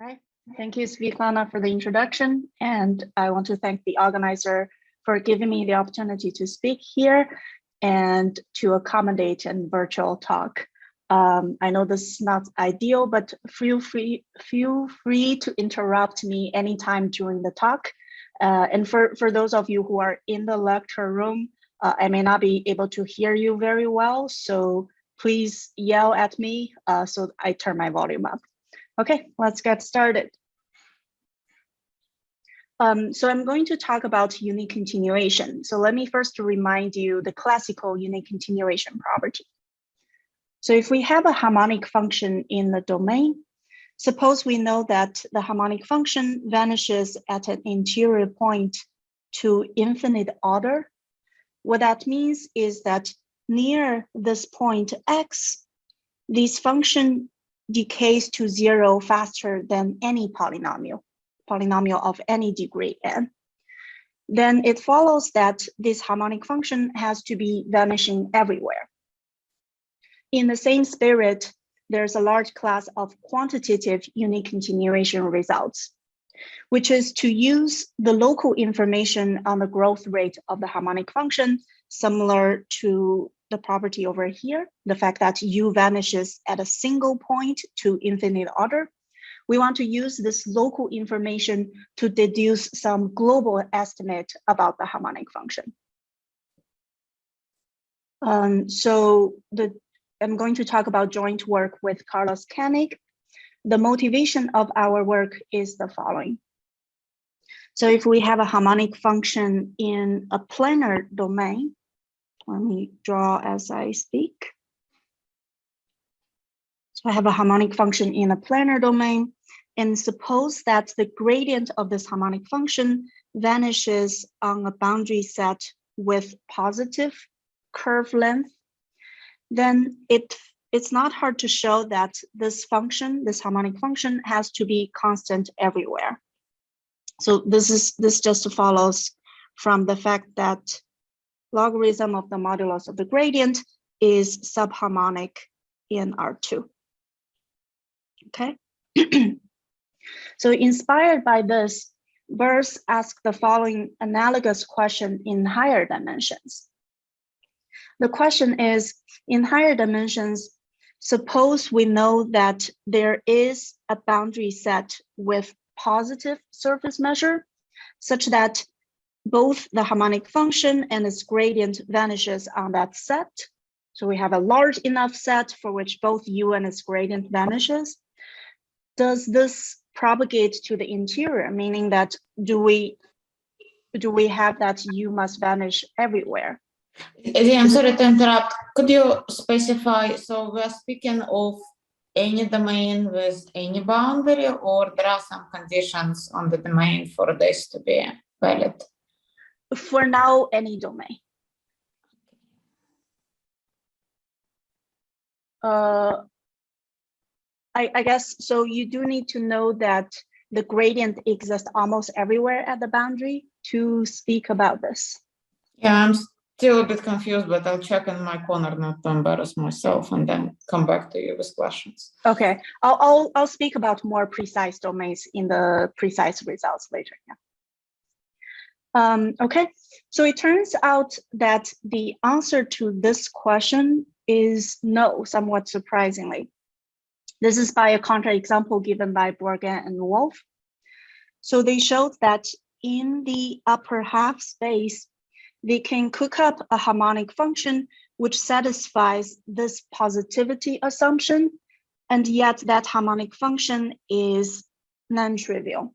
All right. Thank you, Svetlana, for the introduction. And I want to thank the organizer for giving me the opportunity to speak here and to accommodate a virtual talk. I know this is not ideal, but feel free to interrupt me anytime during the talk. And for those of you who are in the lecture room, I may not be able to hear you very well, so please yell at me so I turn my volume up. Okay, let's get started. So I'm going to talk about unique continuation. So let me first remind you the classical unique continuation property. So if we have a harmonic function in the domain, suppose we know that the harmonic function vanishes at an interior point to infinite order. What that means is that near this point x, this function decays to 0 faster than any polynomial of any degree n. Then it follows that this harmonic function has to be vanishing everywhere. In the same spirit, there's a large class of quantitative unique continuation results, which is to use the local information on the growth rate of the harmonic function, similar to the property over here, the fact that u vanishes at a single point to infinite order. We want to use this local information to deduce some global estimate about the harmonic function. I'm going to talk about joint work with Carlos Kenig. The motivation of our work is the following. So if we have a harmonic function in a planar domain, let me draw as I speak. So I have a harmonic function in a planar domain, and suppose that the gradient of this harmonic function vanishes on a boundary set with positive curve length, then it's not hard to show that this function, this harmonic function, has to be constant everywhere. So this just follows from the fact that logarithm of the modulus of the gradient is subharmonic in R2. Okay. So inspired by this, Burrs asked the following analogous question in higher dimensions. The question is, in higher dimensions, suppose we know that there is a boundary set with positive surface measure, such that both the harmonic function and its gradient vanishes on that set. So we have a large enough set for which both u and its gradient vanishes. Does this propagate to the interior, meaning that do we have that u must vanish everywhere? I'm sorry to interrupt. Could you specify, so we're speaking of any domain with any boundary, or there are some conditions on the domain for this to be valid? For now, any domain. I guess, so you do need to know that the gradient exists almost everywhere at the boundary to speak about this. Yeah, I'm still a bit confused, but I'll check in my corner not to embarrass myself and then come back to you with questions. Okay, I'll speak about more precise domains in the precise results later. Yeah. Okay, so it turns out that the answer to this question is no, somewhat surprisingly. This is by a counterexample given by Borgen and Wolf. So they showed that in the upper half space, they can cook up a harmonic function which satisfies this positivity assumption, and yet that harmonic function is non-trivial.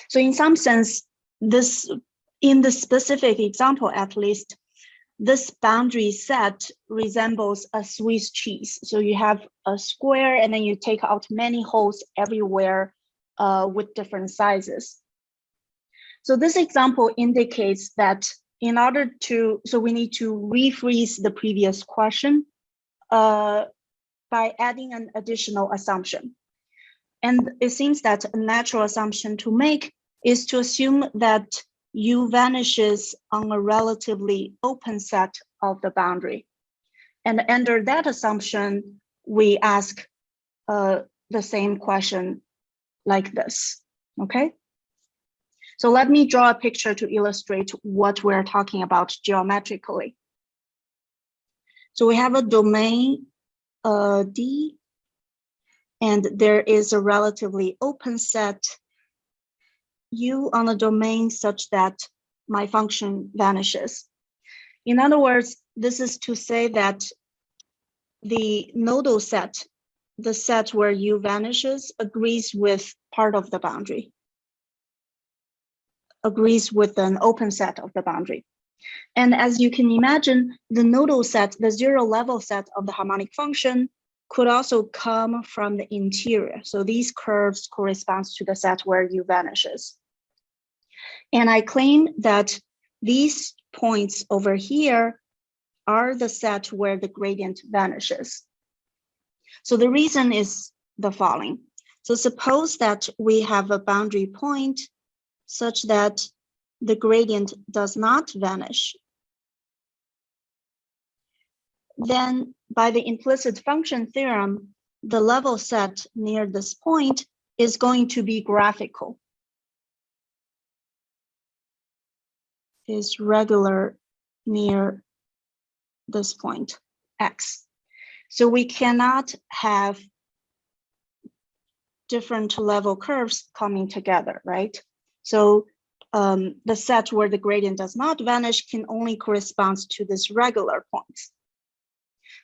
So in some sense, in the specific example at least, this boundary set resembles a Swiss cheese. So you have a square and then you take out many holes everywhere with different sizes. So this example indicates that in order to, so we need to refreeze the previous question by adding an additional assumption. And it seems that a natural assumption to make is to assume that u vanishes on a relatively open set of the boundary. And under that assumption, we ask the same question like this, okay? So let me draw a picture to illustrate what we're talking about geometrically. So we have a domain D, and there is a relatively open set U on the domain such that my function vanishes. In other words, this is to say that the nodal set, the set where U vanishes, agrees with part of the boundary, agrees with an open set of the boundary. And as you can imagine, the nodal set, the zero level set of the harmonic function, could also come from the interior. So these curves correspond to the set where U vanishes. And I claim that these points over here are the set where the gradient vanishes. So the reason is the following. So suppose that we have a boundary point such that the gradient does not vanish. Then by the implicit function theorem, the level set near this point is going to be graphical. Is regular near this point, X. So we cannot have different level curves coming together, right? So the set where the gradient does not vanish can only correspond to this regular points,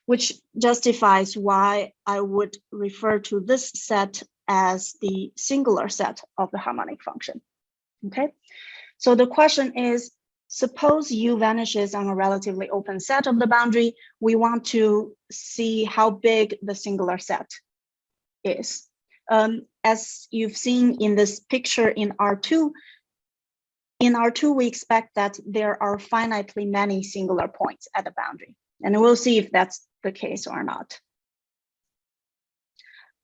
which justifies why I would refer to this set as the singular set of the harmonic function, okay? So the question is, suppose U vanishes on a relatively open set of the boundary. We want to see how big the singular set is. As you've seen in this picture in R2, we expect that there are finitely many singular points at the boundary. And we'll see if that's the case or not.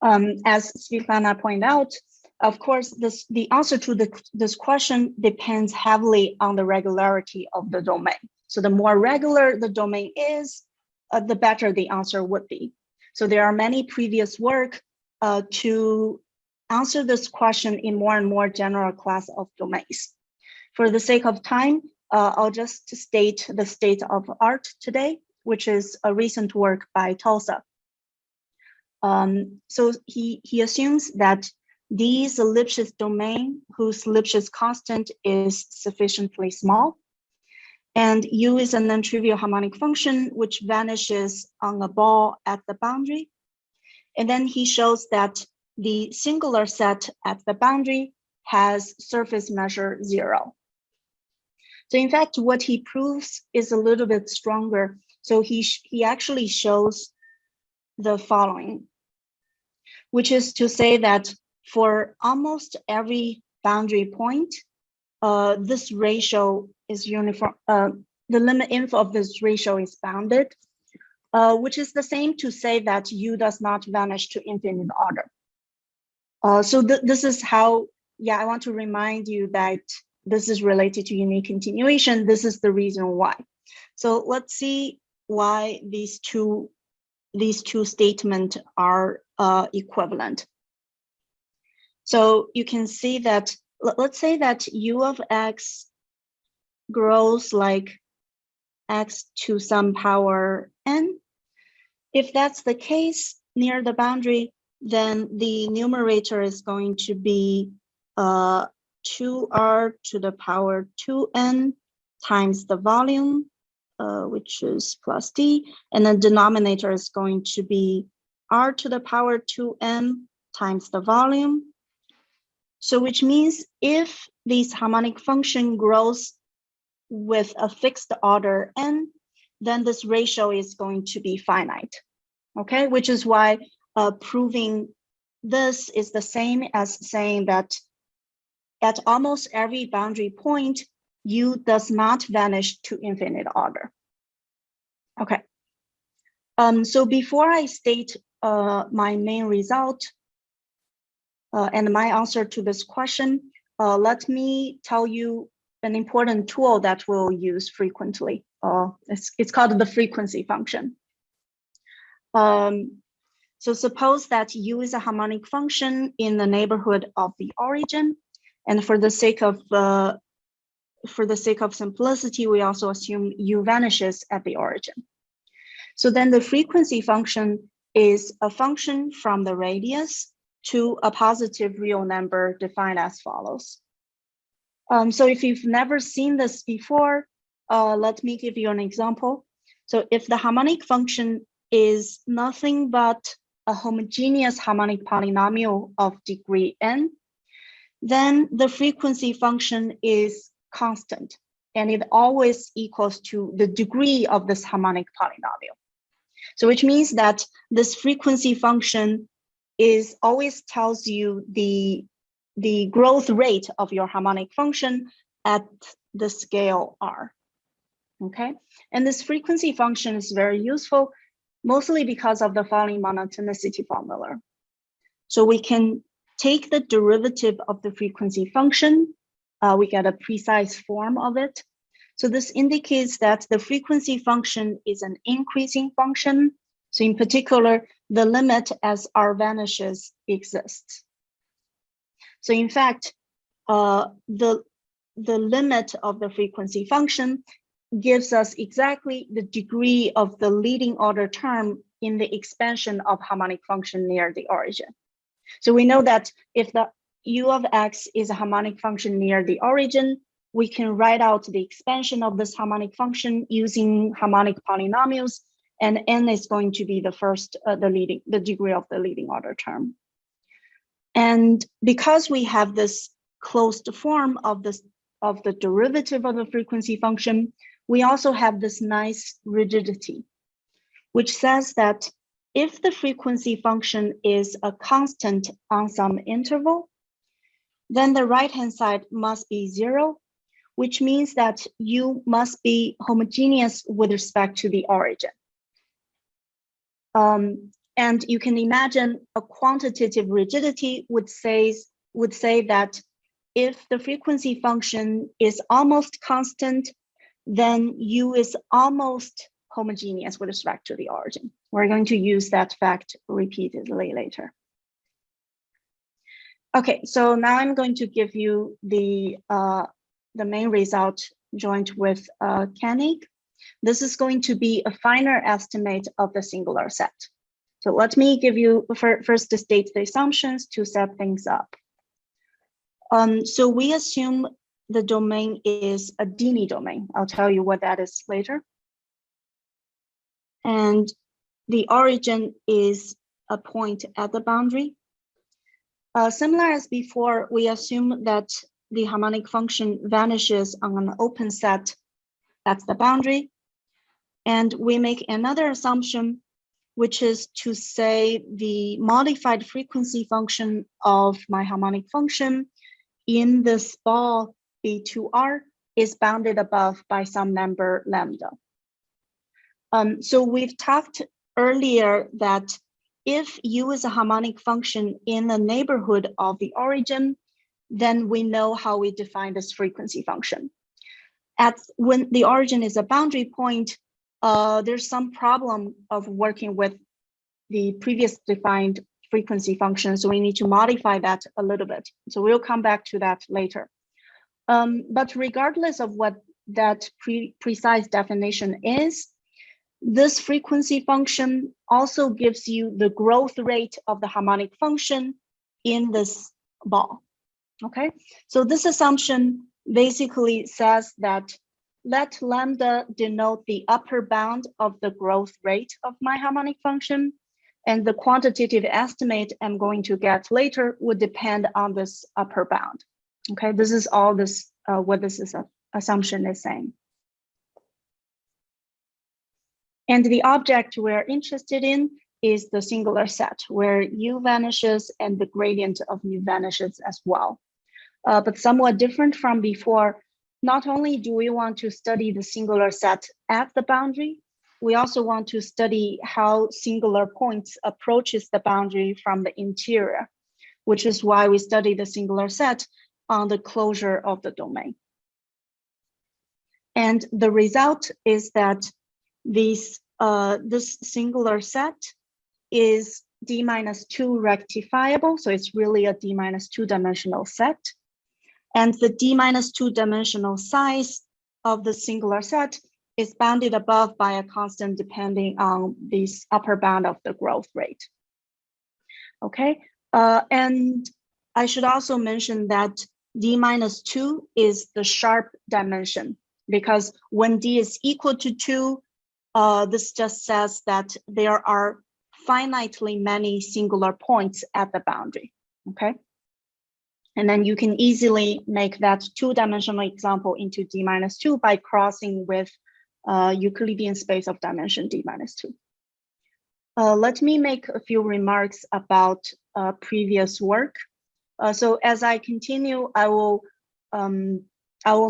As Svetlana pointed out, of course, the answer to this question depends heavily on the regularity of the domain. So the more regular the domain is, the better the answer would be. So there are many previous work to answer this question in more and more general class of domains. For the sake of time, I'll just state the state of art today, which is a recent work by Tulsa. So he assumes that these Lipschitz domain whose Lipschitz constant is sufficiently small, and U is a non-trivial harmonic function which vanishes on a ball at the boundary. And then he shows that the singular set at the boundary has surface measure 0. So in fact, what he proves is a little bit stronger. So he actually shows the following, which is to say that for almost every boundary point, this ratio is uniform. The limit info of this ratio is bounded, which is the same to say that U does not vanish to infinite order. So this is how, yeah, I want to remind you that this is related to unique continuation. This is the reason why. So let's see why these two statements are equivalent. So you can see that, let's say that U of X grows like X to some power N. If that's the case near the boundary, then the numerator is going to be 2r to the power 2n times the volume, which is plus d, and the denominator is going to be r to the power 2n times the volume. So which means if this harmonic function grows with a fixed order n, then this ratio is going to be finite, okay? Which is why proving this is the same as saying that at almost every boundary point, U does not vanish to infinite order. Okay. So before I state my main result and my answer to this question, let me tell you an important tool that we'll use frequently. It's called the frequency function. So suppose that U is a harmonic function in the neighborhood of the origin, and for the sake of simplicity, we also assume U vanishes at the origin. So then the frequency function is a function from the radius to a positive real number defined as follows. So if you've never seen this before, let me give you an example. So if the harmonic function is nothing but a homogeneous harmonic polynomial of degree n, then the frequency function is constant, and it always equals to the degree of this harmonic polynomial. So which means that this frequency function is always tells you the growth rate of your harmonic function at the scale r. Okay, and this frequency function is very useful, mostly because of the following monotonicity formula. So we can take the derivative of the frequency function, we get a precise form of it. So this indicates that the frequency function is an increasing function. So in particular, the limit as r vanishes exists. So in fact, the limit of the frequency function gives us exactly the degree of the leading order term in the expansion of harmonic function near the origin. So we know that if the u of x is a harmonic function near the origin, we can write out the expansion of this harmonic function using harmonic polynomials, and n is going to be the first, the degree of the leading order term. And because we have this closed form of the derivative of the frequency function, we also have this nice rigidity, which says that if the frequency function is a constant on some interval, then the right-hand side must be 0, which means that u must be homogeneous with respect to the origin. And you can imagine a quantitative rigidity would say that if the frequency function is almost constant, then u is almost homogeneous with respect to the origin. We're going to use that fact repeatedly later. Okay, so now I'm going to give you the main result joined with Kenig. This is going to be a finer estimate of the singular set. So let me give you first to state the assumptions to set things up. So we assume the domain is a Dini domain. I'll tell you what that is later. And the origin is a point at the boundary. Similar as before, we assume that the harmonic function vanishes on an open set at the boundary. And we make another assumption, which is to say the modified frequency function of my harmonic function in this ball B2R is bounded above by some number lambda. So we've talked earlier that if u is a harmonic function in the neighborhood of the origin, then we know how we define this frequency function. When the origin is a boundary point, there's some problem of working with the previous defined frequency function, so we need to modify that a little bit. So we'll come back to that later. But regardless of what that precise definition is, this frequency function also gives you the growth rate of the harmonic function in this ball. Okay, so this assumption basically says that let lambda denote the upper bound of the growth rate of my harmonic function, and the quantitative estimate I'm going to get later would depend on this upper bound. Okay, this is all this what this is assumption is saying. And the object we're interested in is the singular set where u vanishes and the gradient of u vanishes as well. But somewhat different from before, not only do we want to study the singular set at the boundary, we also want to study how singular points approaches the boundary from the interior, which is why we study the singular set on the closure of the domain. And the result is that this singular set is D-2 rectifiable, so it's really a D-2 dimensional set. And the D-2 dimensional size of the singular set is bounded above by a constant depending on this upper bound of the growth rate. Okay, and I should also mention that D-2 is the sharp dimension, because when D is equal to 2, this just says that there are finitely many singular points at the boundary, okay? And then you can easily make that two-dimensional example into D-2 by crossing with Euclidean space of dimension D-2. Let me make a few remarks about previous work. So as I continue, I will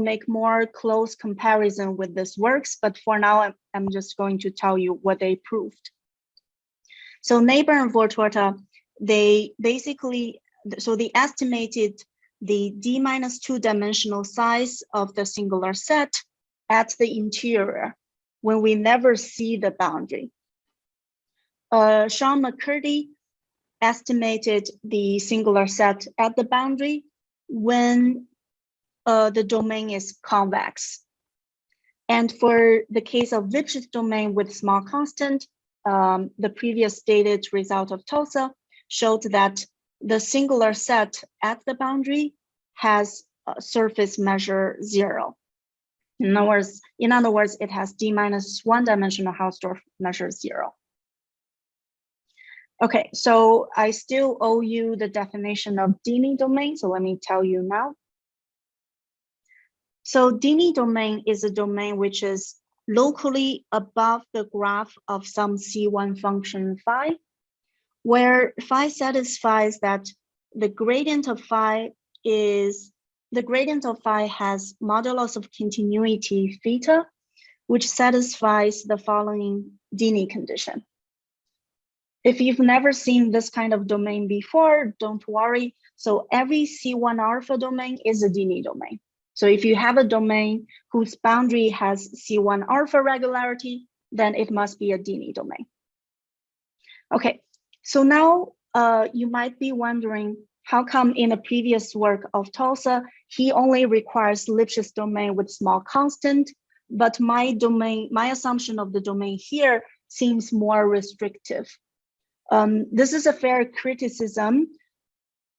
make more close comparison with this works, but for now, I'm just going to tell you what they proved. So Neighbor and Vortorta, they basically, so they estimated the D-2 dimensional size of the singular set at the interior when we never see the boundary. Sean McCurdy estimated the singular set at the boundary when the domain is convex. And for the case of Lipschitz domain with small constant, the previous stated result of Tulsa showed that the singular set at the boundary has a surface measure 0. In other words, it has D-1 dimensional Hausdorff measure 0. Okay, so I still owe you the definition of Dini domain, so let me tell you now. So Dini domain is a domain which is locally above the graph of some C1 function phi, where phi satisfies that the gradient of phi has modulus of continuity theta, which satisfies the following Dini condition. If you've never seen this kind of domain before, don't worry. So every C1 alpha domain is a Dini domain. So if you have a domain whose boundary has C1 alpha regularity, then it must be a Dini domain. Okay, so now you might be wondering, how come in a previous work of Tulsa, he only requires Lipschitz domain with small constant, but my assumption of the domain here seems more restrictive. This is a fair criticism.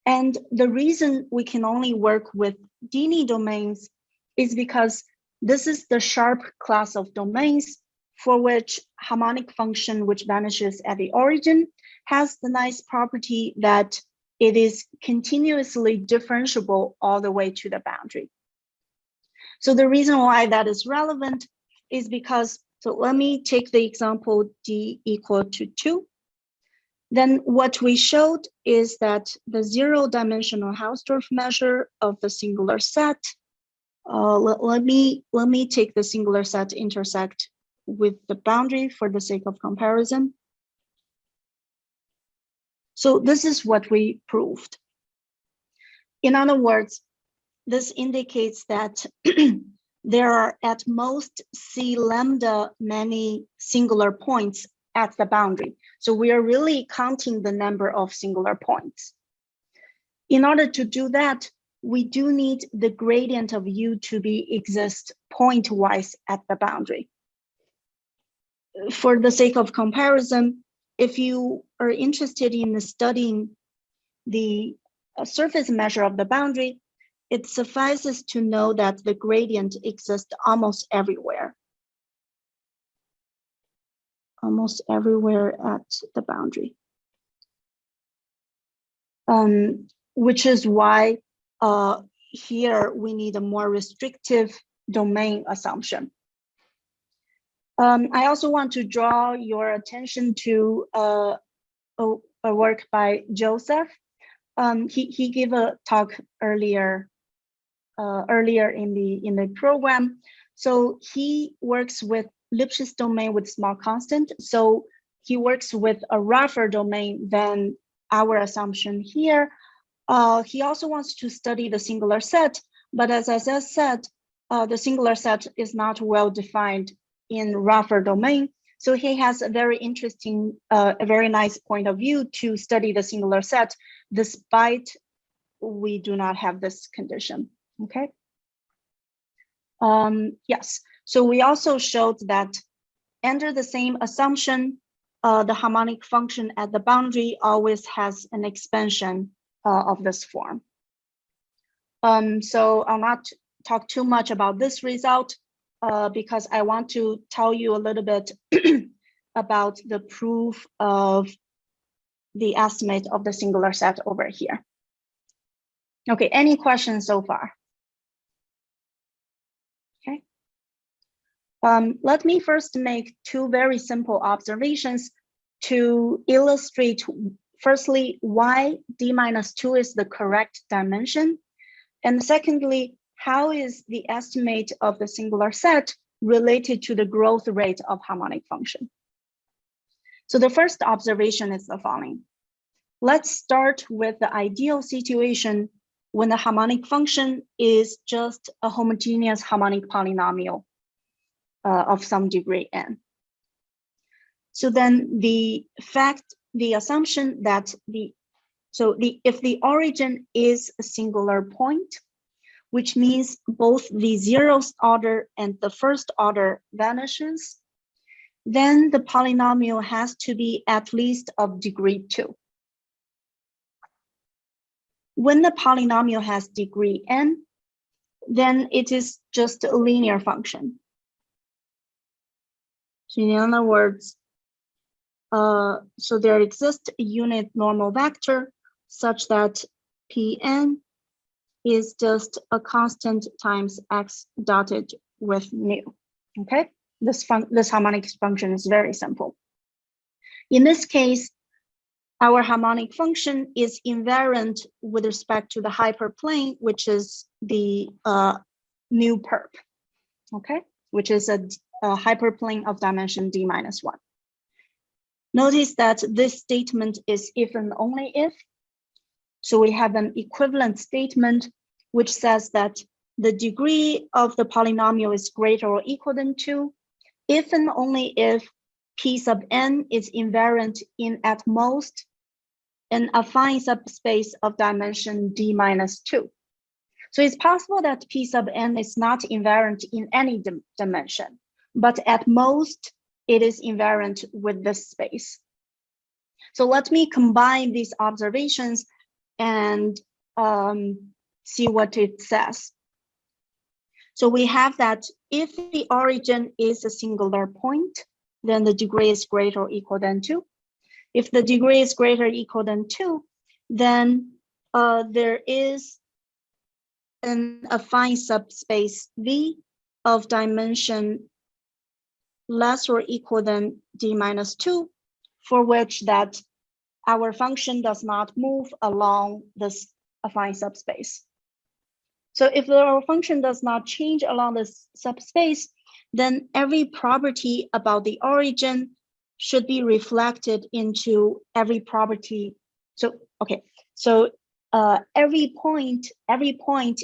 And the reason we can only work with Dini domains is because this is the sharp class of domains for which harmonic function, which vanishes at the origin, has the nice property that it is continuously differentiable all the way to the boundary. So the reason why that is relevant is because, so let me take the example D equal to 2. Then what we showed is that the 0-dimensional Hausdorff measure of the singular set, let me take the singular set intersect with the boundary for the sake of comparison. So this is what we proved. In other words, this indicates that there are at most C lambda many singular points at the boundary. So we are really counting the number of singular points. In order to do that, we do need the gradient of U to exist point-wise at the boundary. For the sake of comparison, if you are interested in studying the surface measure of the boundary, it suffices to know that the gradient exists almost everywhere. Almost everywhere at the boundary. Which is why here we need a more restrictive domain assumption. I also want to draw your attention to a work by Joseph. He gave a talk earlier in the program. So he works with Lipschitz domain with small constant. So he works with a rougher domain than our assumption here. He also wants to study the singular set, but as I just said, the singular set is not well defined in rougher domain. So he has a very interesting, a very nice point of view to study the singular set, despite we do not have this condition, okay? Yes, so we also showed that under the same assumption, the harmonic function at the boundary always has an expansion of this form. So I'll not talk too much about this result because I want to tell you a little bit about the proof of the estimate of the singular set over here. Okay, any questions so far? Okay. Let me first make two very simple observations to illustrate, firstly, why d-2 is the correct dimension. And secondly, how is the estimate of the singular set related to the growth rate of harmonic function? So the first observation is the following. Let's start with the ideal situation when the harmonic function is just a homogeneous harmonic polynomial of some degree n. So then the assumption that if the origin is a singular point, which means both the 0th order and the first order vanishes, then the polynomial has to be at least of degree 2. When the polynomial has degree n, then it is just a linear function. So in other words, so there exists a unit normal vector such that Pn is just a constant times x dotted with nu. Okay, this harmonic function is very simple. In this case, our harmonic function is invariant with respect to the hyperplane, which is the nu perp. Okay, which is a hyperplane of dimension d-1. Notice that this statement is if and only if. So we have an equivalent statement which says that the degree of the polynomial is greater or equal than 2 if and only if P sub n is invariant in at most an affine subspace of dimension d-2. So it's possible that P sub n is not invariant in any dimension, but at most it is invariant with this space. So let me combine these observations and see what it says. So we have that if the origin is a singular point, then the degree is greater or equal than 2. If the degree is greater or equal than 2, then there is an affine subspace V of dimension less or equal than d-2, for which that our function does not move along this affine subspace. So if our function does not change along this subspace, then every property about the origin should be reflected into every property. So, okay, so every point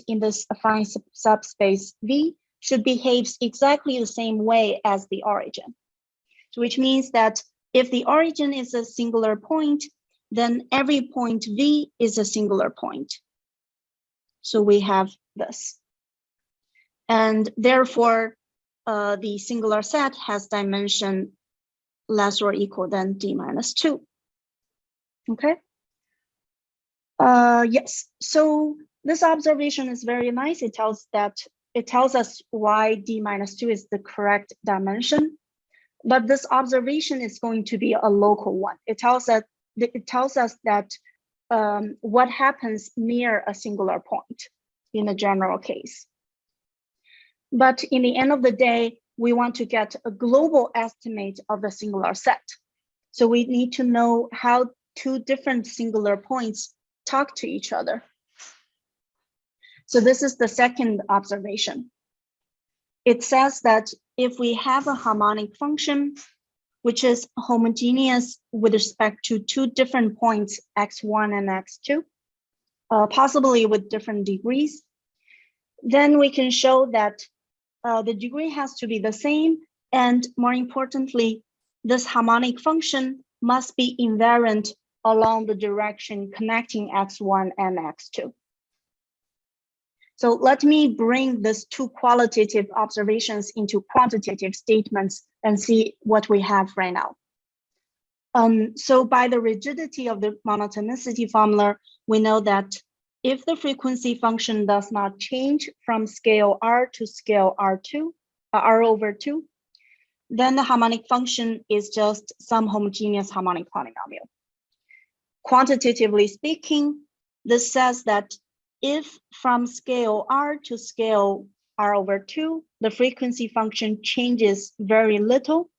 in this affine subspace V should behave exactly the same way as the origin. So which means that if the origin is a singular point, then every point V is a singular point. So we have this. And therefore, the singular set has dimension less or equal than d-2. Okay. Yes. So this observation is very nice. It tells us why d-2 is the correct dimension. But this observation is going to be a local one. It tells us that what happens near a singular point in a general case. But in the end of the day, we want to get a global estimate of the singular set. So we need to know how two different singular points talk to each other. So this is the second observation. It says that if we have a harmonic function, which is homogeneous with respect to two different points, x1 and x2, possibly with different degrees, then we can show that the degree has to be the same, and more importantly, this harmonic function must be invariant along the direction connecting x1 and x2. So let me bring these two qualitative observations into quantitative statements and see what we have right now. So by the rigidity of the monotonicity formula, we know that if the frequency function does not change from scale R to scale R2, R over 2, then the harmonic function is just some homogeneous harmonic polynomial. Quantitatively speaking, this says that if from scale R to scale R over 2, the frequency function changes very little,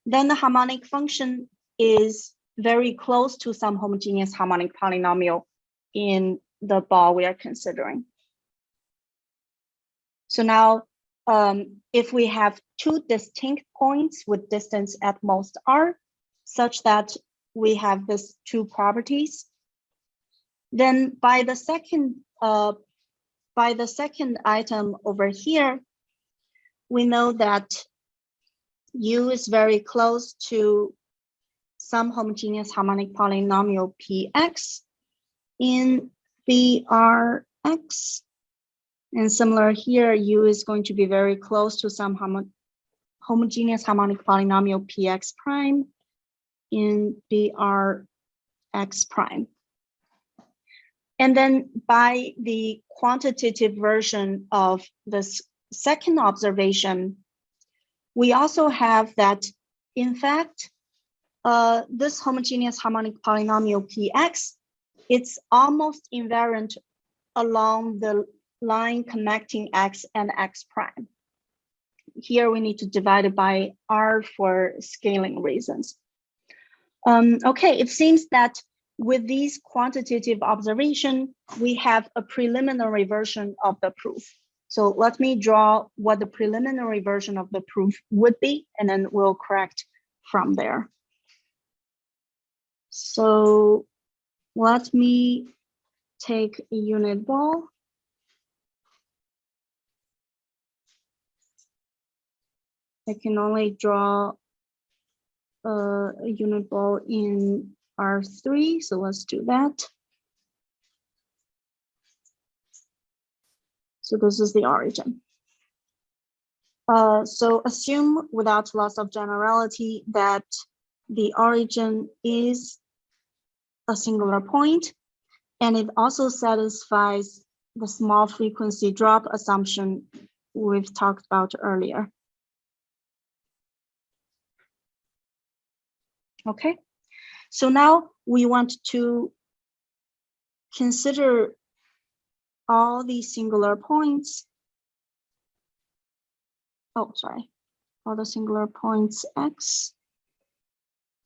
then the harmonic function is very close to some homogeneous harmonic polynomial in the ball we are considering. So now, if we have two distinct points with distance at most r, such that we have these two properties, then by the second item over here, we know that U is very close to some homogeneous harmonic polynomial Px in Brx. And similar here, U is going to be very close to some homogeneous harmonic polynomial Px prime in Brx prime. And then by the quantitative version of this second observation, we also have that, in fact, this homogeneous harmonic polynomial Px, it's almost invariant along the line connecting x and x prime. Here we need to divide it by r for scaling reasons. Okay, it seems that with these quantitative observation, we have a preliminary version of the proof. So let me draw what the preliminary version of the proof would be, and then we'll correct from there. So let me take a unit ball. I can only draw a unit ball in R3, so let's do that. So this is the origin. So assume without loss of generality that the origin is a singular point, and it also satisfies the small frequency drop assumption we've talked about earlier. Okay, so now we want to consider all these singular points. Oh, sorry, all the singular points x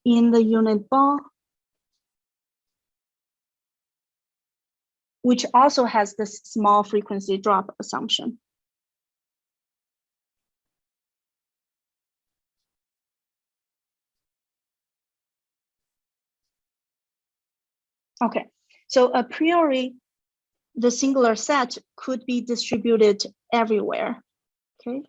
in the unit ball, which also has this small frequency drop assumption. Okay, so a priori, the singular set could be distributed everywhere, okay?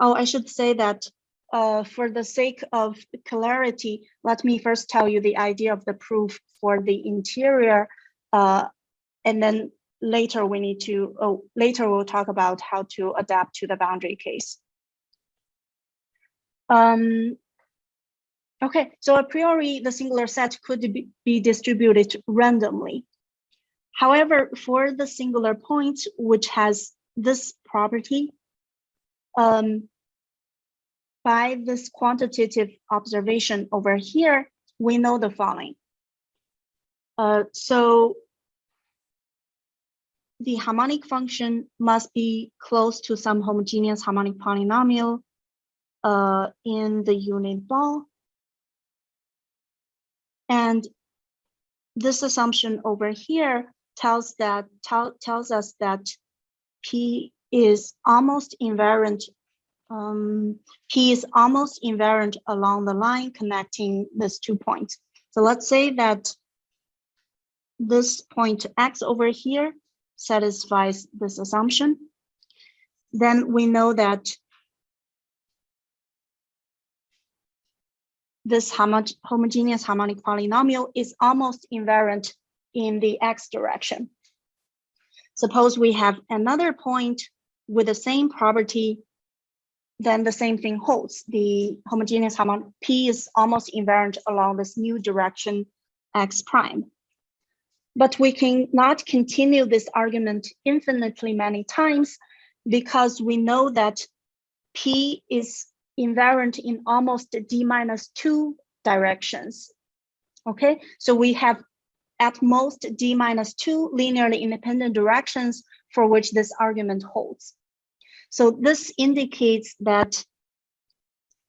Oh, I should say that for the sake of clarity, let me first tell you the idea of the proof for the interior, and then later we need to, later we'll talk about how to adapt to the boundary case. Okay, so a priori, the singular set could be distributed randomly. However, for the singular point, which has this property, by this quantitative observation over here, we know the following. So the harmonic function must be close to some homogeneous harmonic polynomial in the unit ball. And this assumption over here tells us that P is almost invariant. P is almost invariant along the line connecting these 2 points. So let's say that this point x over here satisfies this assumption. Then we know that this homogeneous harmonic polynomial is almost invariant in the x direction. Suppose we have another point with the same property, then the same thing holds. The homogeneous harmonic P is almost invariant along this new direction x prime. But we cannot continue this argument infinitely many times because we know that P is invariant in almost d-2 directions. Okay, so we have at most d-2 linearly independent directions for which this argument holds. So this indicates that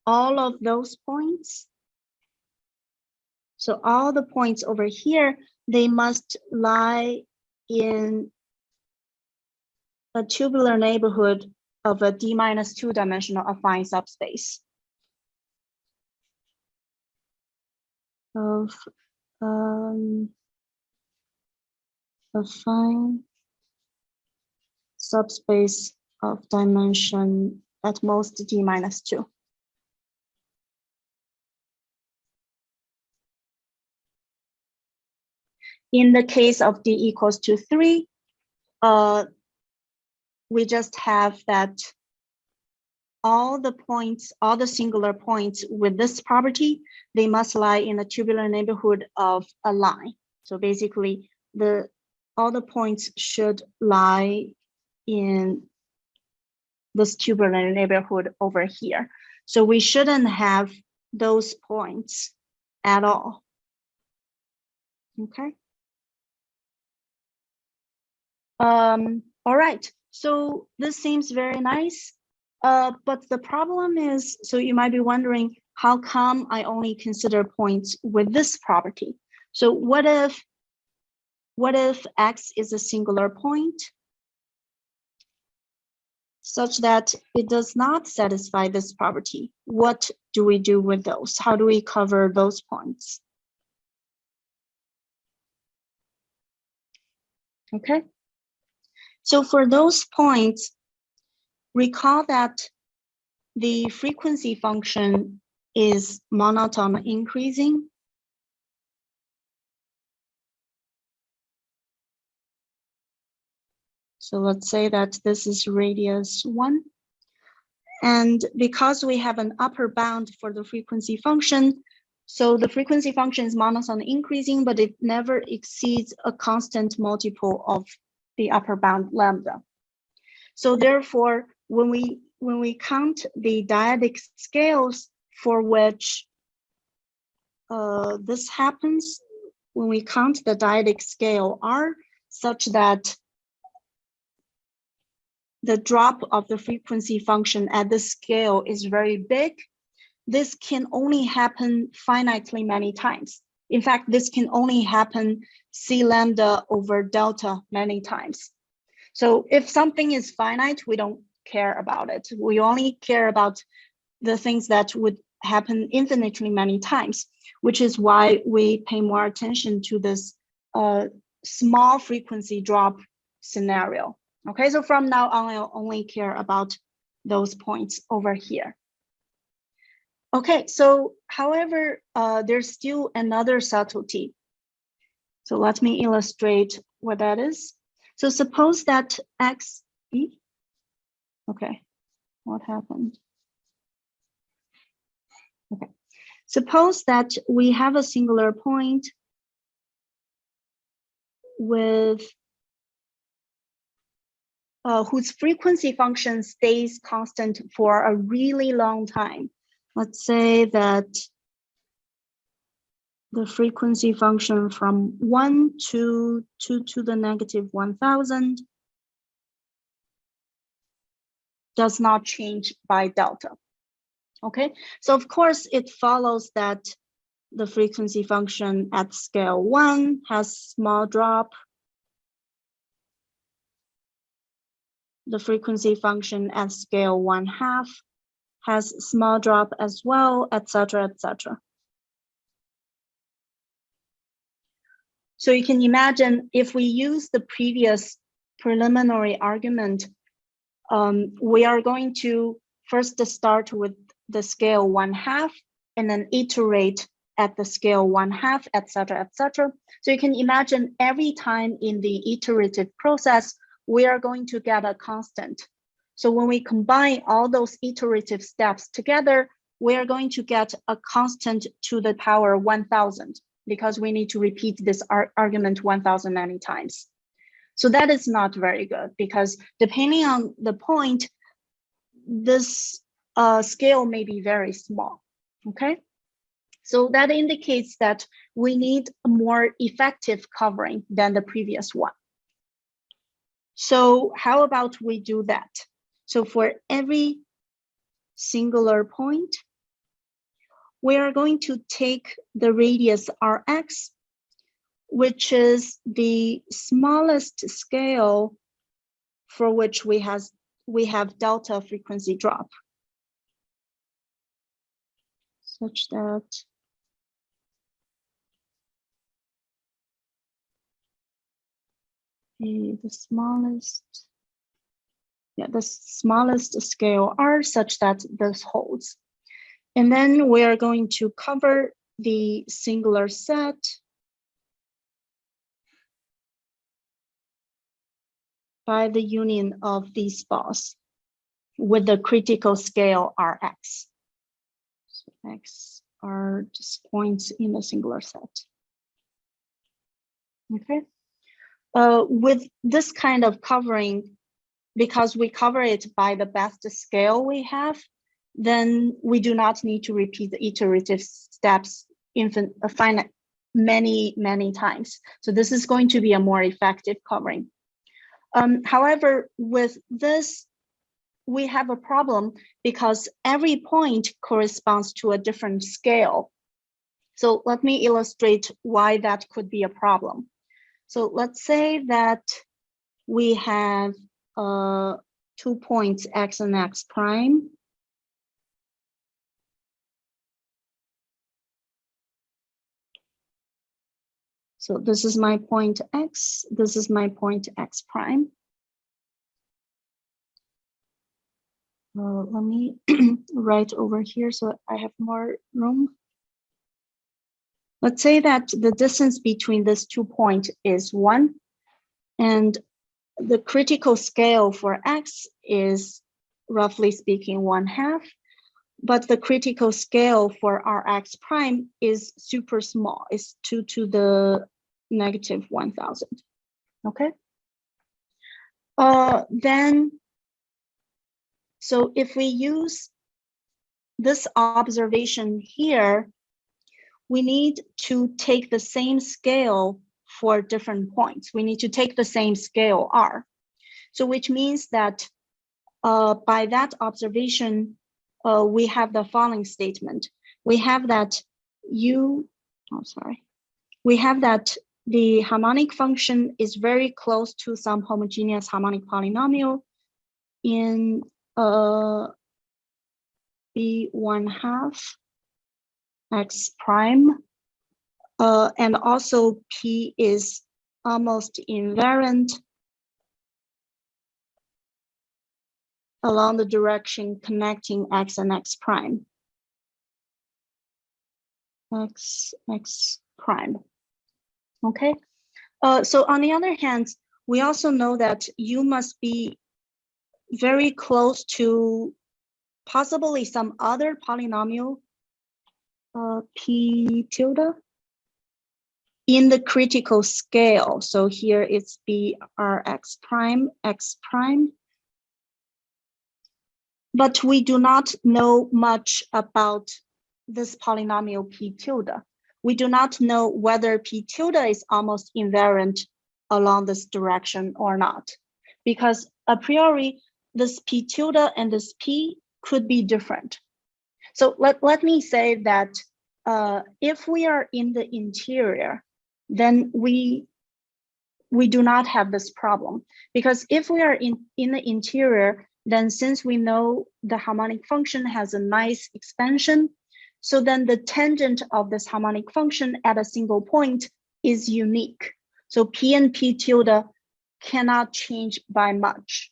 all of those points, so all the points over here, they must lie in a tubular neighborhood of a d-2 dimensional affine subspace of affine subspace of dimension at most d-2. In the case of d equals to 3, we just have that all the points, all the singular points with this property, they must lie in the tubular neighborhood of a line. So basically, all the points should lie in this tubular neighborhood over here. So we shouldn't have those points at all. Okay. All right, so this seems very nice, but the problem is, so you might be wondering, how come I only consider points with this property? So what if x is a singular point such that it does not satisfy this property? What do we do with those? How do we cover those points? Okay. So for those points, recall that the frequency function is monotone increasing. So let's say that this is radius 1. And because we have an upper bound for the frequency function, so the frequency function is monotone increasing, but it never exceeds a constant multiple of the upper bound lambda. So therefore, when we count the dyadic scales for which this happens, when we count the dyadic scale R such that the drop of the frequency function at this scale is very big, this can only happen finitely many times. In fact, this can only happen C lambda over delta many times. So if something is finite, we don't care about it. We only care about the things that would happen infinitely many times, which is why we pay more attention to this small frequency drop scenario. Okay, so from now on, I'll only care about those points over here. Okay, so however, there's still another subtlety. So let me illustrate what that is. So suppose that x, okay, what happened? Okay, suppose that we have a singular point with whose frequency function stays constant for a really long time. Let's say that the frequency function from 1 to the negative 1000 does not change by delta. Okay, so of course it follows that the frequency function at scale 1 has small drop. The frequency function at scale 1/2 has small drop as well, etc., etc. So you can imagine if we use the previous preliminary argument, we are going to first start with the scale 1/2, and then iterate at the scale 1/2, etc., etc. So you can imagine every time in the iterative process, we are going to get a constant. So when we combine all those iterative steps together, we are going to get a constant to the power 1000, because we need to repeat this argument 1000 many times. So that is not very good, because depending on the point, this scale may be very small, okay? So that indicates that we need a more effective covering than the previous one. So how about we do that? So for every singular point, we are going to take the radius Rx, which is the smallest scale for which we have delta frequency drop, such that the smallest scale R, such that this holds. And then we are going to cover the singular set by the union of these balls with the critical scale Rx. So X are just points in the singular set. Okay. With this kind of covering, because we cover it by the best scale we have, then we do not need to repeat the iterative steps many times. So this is going to be a more effective covering. However, with this, we have a problem because every point corresponds to a different scale. So let me illustrate why that could be a problem. So let's say that we have 2 points, X and X prime. So this is my point X, this is my point X prime. Let me write over here so I have more room. Let's say that the distance between these 2 points is 1, and the critical scale for X is, roughly speaking, 1/2, but the critical scale for Rx prime is super small. It's 2 to the negative 1000, okay? So if we use this observation here, we need to take the same scale for different points. We need to take the same scale R. So which means that by that observation, we have the following statement. We have that we have that the harmonic function is very close to some homogeneous harmonic polynomial in B1/2 X prime, and also P is almost invariant along the direction connecting X and X prime. X prime. Okay. So on the other hand, we also know that U must be very close to possibly some other polynomial, P tilde, in the critical scale. So here it's BRX prime, X prime. But we do not know much about this polynomial P tilde. We do not know whether P tilde is almost invariant along this direction or not, because a priori, this P tilde and this P could be different. So let me say that if we are in the interior, then we do not have this problem, because if we are in the interior, then since we know the harmonic function has a nice expansion, so then the tangent of this harmonic function at a single point is unique. So P and P tilde cannot change by much.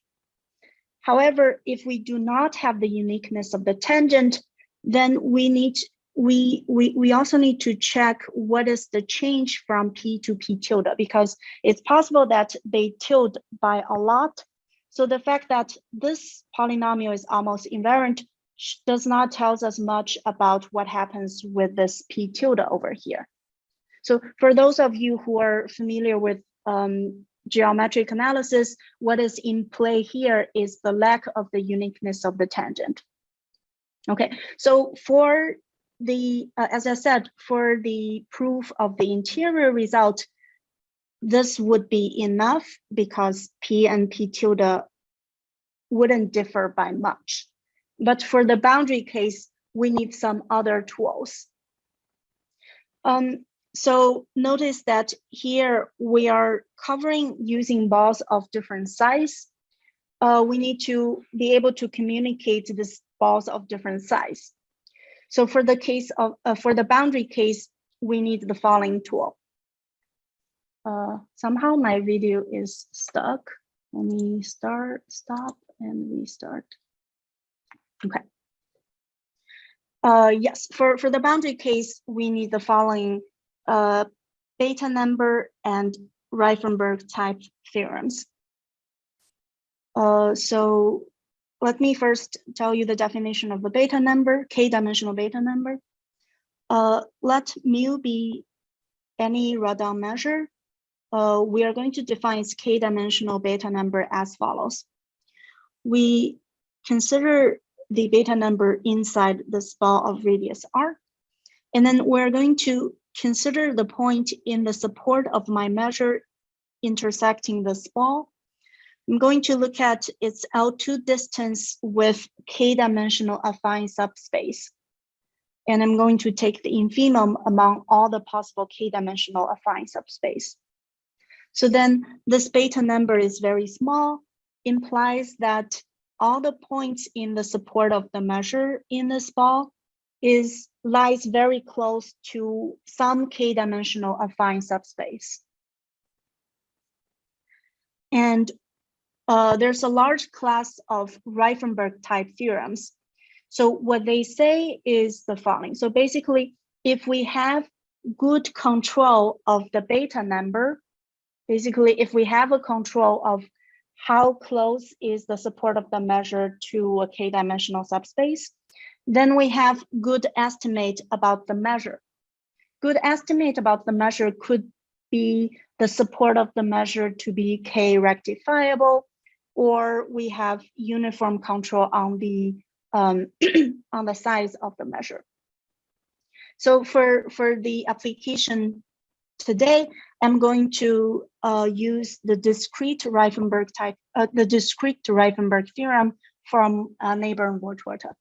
However, if we do not have the uniqueness of the tangent, then we need we also need to check what is the change from P to P tilde, because it's possible that they tilt by a lot. So the fact that this polynomial is almost invariant does not tell us much about what happens with this P tilde over here. So for those of you who are familiar with geometric analysis, what is in play here is the lack of the uniqueness of the tangent. Okay, so for the, as I said, for the proof of the interior result, this would be enough because P and P tilde wouldn't differ by much. But for the boundary case, we need some other tools. So notice that here we are covering using balls of different size. We need to be able to communicate these balls of different size. So for the case of for the boundary case, we need the following tool. Somehow my video is stuck. Let me stop, and restart. Okay. Yes, for the boundary case, we need the following beta number and Reifenberg type theorems. So let me first tell you the definition of the beta number, k-dimensional beta number. Let mu be any Radon measure. We are going to define its k-dimensional beta number as follows. We consider the beta number inside this ball of radius r, and then we're going to consider the point in the support of my measure intersecting this ball. I'm going to look at its L2 distance with k-dimensional affine subspace. And I'm going to take the infimum among all the possible k-dimensional affine subspace. So then this beta number is very small, implies that all the points in the support of the measure in this ball lies very close to some k-dimensional affine subspace. And there's a large class of Reifenberg type theorems. So what they say is the following. So basically, if we have good control of the beta number, basically, if we have a control of how close is the support of the measure to a k-dimensional subspace, then we have good estimate about the measure. Good estimate about the measure could be the support of the measure to be k-rectifiable, or we have uniform control on the on the size of the measure. So for the application today, I'm going to use the discrete Reifenberg type, the discrete Reifenberg theorem from Neighbor and Borchwater.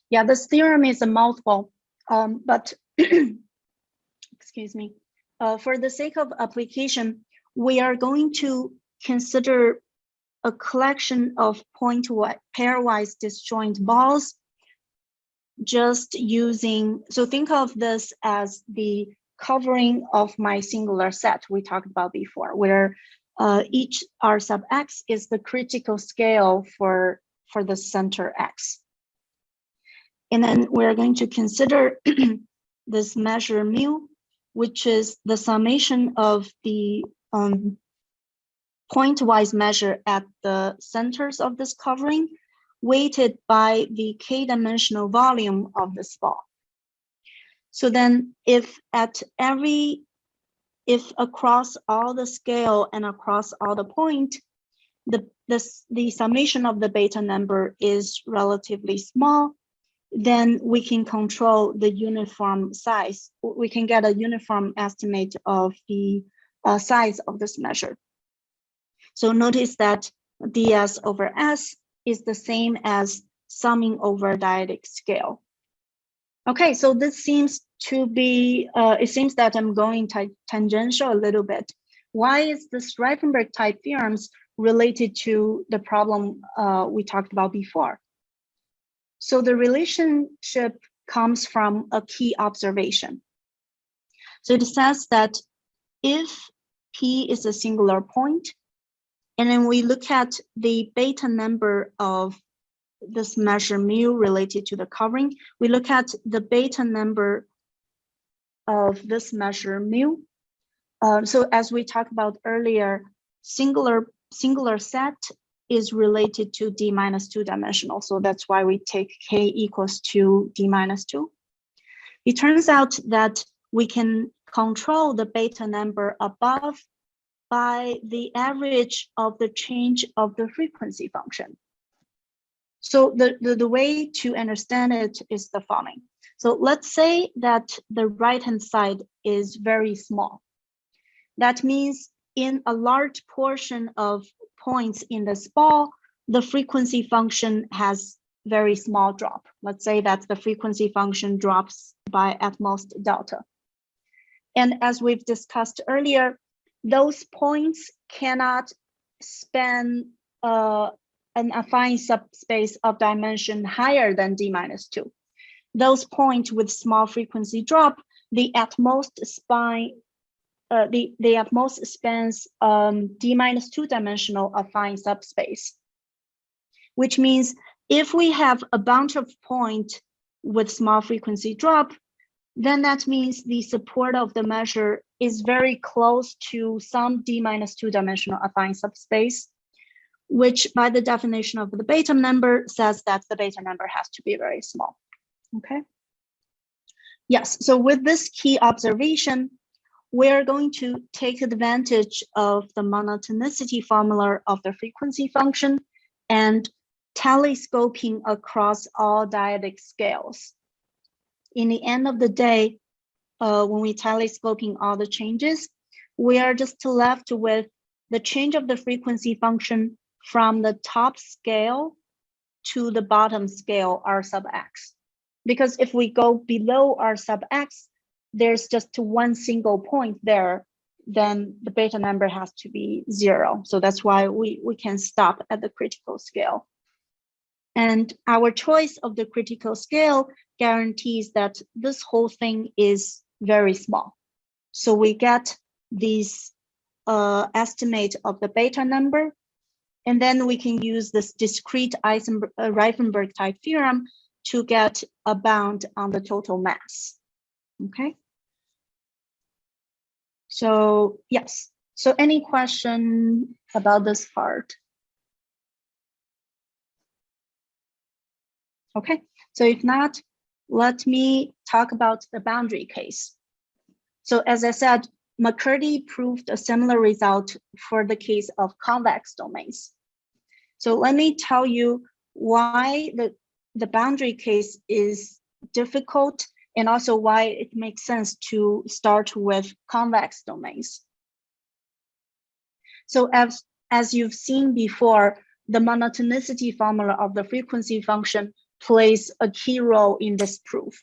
Yeah, this theorem is a mouthful, but excuse me. For the sake of application, we are going to consider a collection of pairwise disjoint balls, just using, so think of this as the covering of my singular set we talked about before, where each R sub x is the critical scale for the center x. And then we're going to consider this measure mu, which is the summation of the pointwise measure at the centers of this covering, weighted by the k-dimensional volume of this ball. So then if across all the scale and across all the point, the summation of the beta number is relatively small, then we can control the uniform size. We can get a uniform estimate of the size of this measure. So notice that ds over s is the same as summing over dyadic scale. Okay, so this seems to be, it seems that I'm going tangential a little bit. Why is this Reifenberg type theorems related to the problem we talked about before? So the relationship comes from a key observation. So it says that if P is a singular point, and then we look at the beta number of this measure mu related to the covering. We look at the beta number of this measure mu. So as we talked about earlier, singular set is related to d minus 2 dimensional. So that's why we take k equals to d minus 2. It turns out that we can control the beta number above by the average of the change of the frequency function. So the way to understand it is the following. So let's say that the right-hand side is very small. That means in a large portion of points in this ball, the frequency function has very small drop. Let's say that the frequency function drops by at most delta. And as we've discussed earlier, those points cannot span an affine subspace of dimension higher than d minus 2. Those points with small frequency drop, the at most spans d minus 2 dimensional affine subspace, which means if we have a bunch of points with small frequency drop, then that means the support of the measure is very close to some d minus 2 dimensional affine subspace, which by the definition of the beta number says that the beta number has to be very small. Okay. Yes, so with this key observation, we're going to take advantage of the monotonicity formula of the frequency function and telescoping across all dyadic scales. In the end of the day, when we telescoping all the changes, we are just left with the change of the frequency function from the top scale to the bottom scale, r sub x. Because if we go below r sub x, there's just one single point there, then the beta number has to be 0. So that's why we can stop at the critical scale. And our choice of the critical scale guarantees that this whole thing is very small. So we get this estimate of the beta number, and then we can use this discrete Reifenberg type theorem to get a bound on the total mass. Okay. So yes. So any question about this part? Okay. So if not, let me talk about the boundary case. So as I said, McCurdy proved a similar result for the case of convex domains. So let me tell you why the boundary case is difficult and also why it makes sense to start with convex domains. So as you've seen before, the monotonicity formula of the frequency function plays a key role in this proof.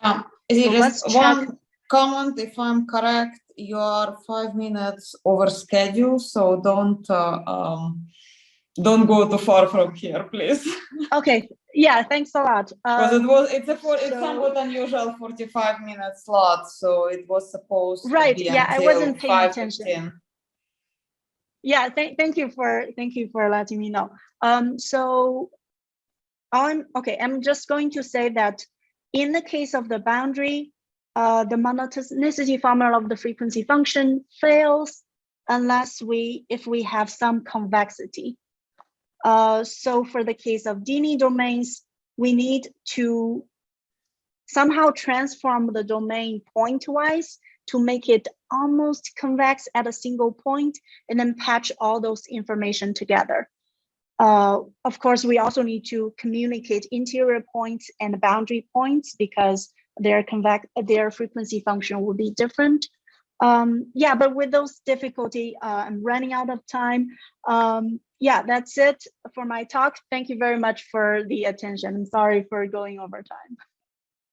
Is it So just let's one check. comment? If I'm correct, you are 5 minutes over schedule, so don't go too far from here, please. Okay, yeah, thanks a lot. Because it's somewhat unusual 45-minute slot, so it was supposed to be yeah, I until wasn't paying 5:15. attention. Yeah, thank you for letting me know. So I'm just going to say that in the case of the boundary, the monotonicity formula of the frequency function fails unless if we have some convexity. So for the case of Dini domains, we need to somehow transform the domain pointwise to make it almost convex at a single point and then patch all those information together. Of course, we also need to communicate interior points and boundary points because their frequency function will be different. Yeah, but with those difficulty, I'm running out of time. Yeah, that's it for my talk. Thank you very much for the attention. I'm sorry for going over time.